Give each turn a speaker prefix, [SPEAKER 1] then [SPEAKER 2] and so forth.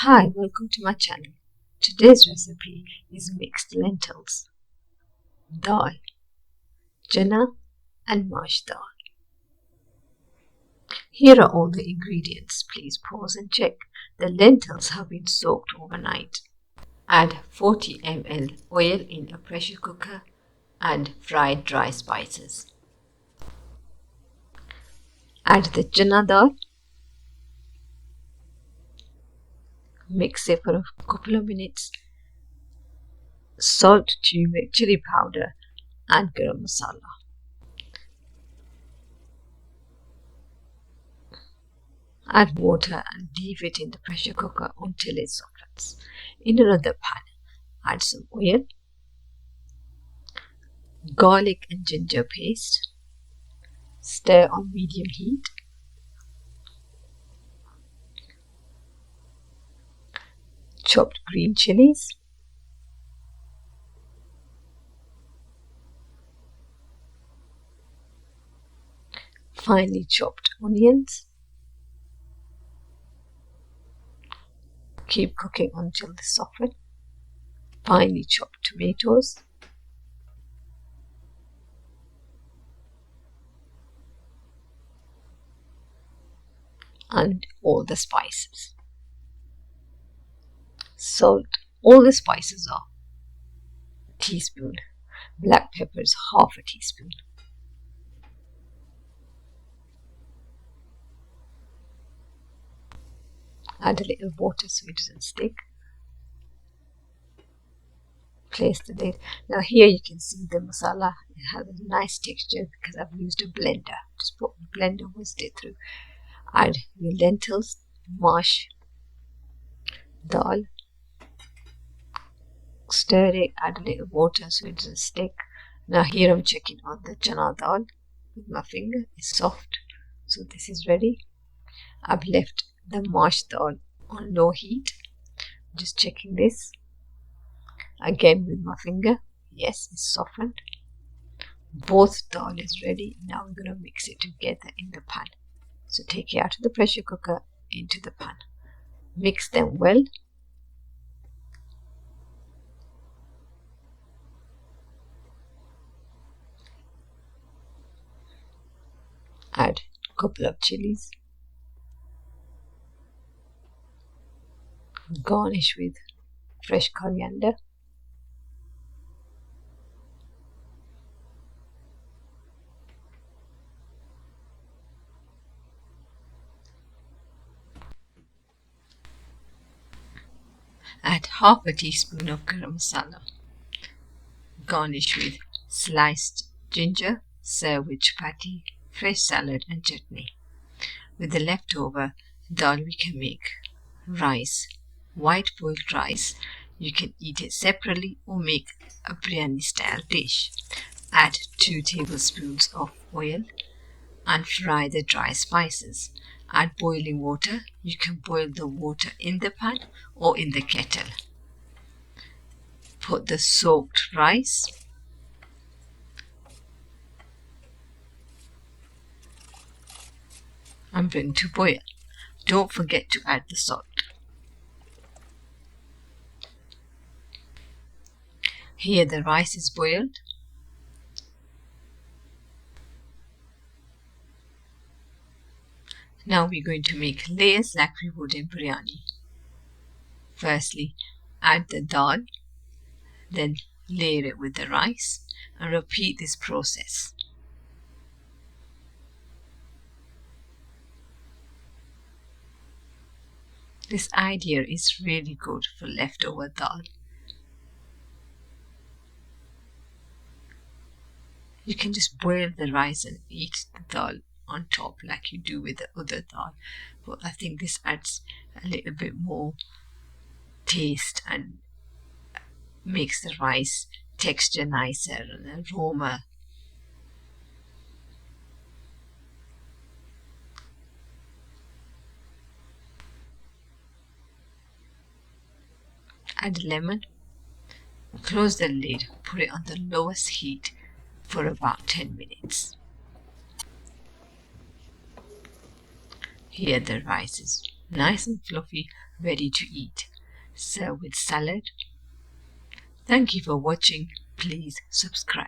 [SPEAKER 1] Hi, welcome to my channel. Today's recipe is mixed lentils, dal, chana and mash dal. Here are all the ingredients. Please pause and check. The lentils have been soaked overnight. Add 40 ml oil in a pressure cooker and fried dry spices. Add the chana dal. Mix it for a couple of minutes. Salt, turmeric, chili powder and garam masala. Add water and leave it in the pressure cooker until it softens. In another pan, add some oil, garlic and ginger paste. Stir on medium heat. Chopped green chilies. Finely chopped onions. Keep cooking until they soften. Finely chopped tomatoes. And all the spices. Salt, all the spices are a teaspoon. Black peppers, half a teaspoon. Add a little water so it doesn't stick. Place the lid. Now here you can see the masala. It has a nice texture because I've used a blender. Just put the blender, whisk it through. Add your lentils, mash dal. Stir it, add a little water so it doesn't stick. Now here I'm checking on the chana dal with my finger. It's soft, so this is ready. I've left the mashed dal on low heat. Just checking this again with my finger. Yes, it's softened. Both dal is ready. Now we're going to mix it together in the pan. So take it out of the pressure cooker into the pan. Mix them well. Add a couple of chilies. Garnish with fresh coriander. Add half a teaspoon of garam masala. Garnish with sliced ginger. Serve with chapati, fresh salad and chutney. With the leftover dal we can make rice, white boiled rice. You can eat it separately or make a biryani style dish. Add 2 tablespoons of oil and fry the dry spices. Add boiling water. You can boil the water in the pan or in the kettle. Put the soaked rice and bring to boil. Don't forget to add the salt. Here the rice is boiled. Now we're going to make layers like we would in biryani. Firstly, add the dal, then layer it with the rice and repeat this process. This idea is really good for leftover dal. You can just boil the rice and eat the dal on top like you do with the other dal, but I think this adds a little bit more taste and makes the rice texture nicer and aroma. Add lemon. Close the lid. Put it on the lowest heat for about 10 minutes. Here the rice is Nice and fluffy, ready to eat. Serve with salad. Thank you for watching. Please subscribe.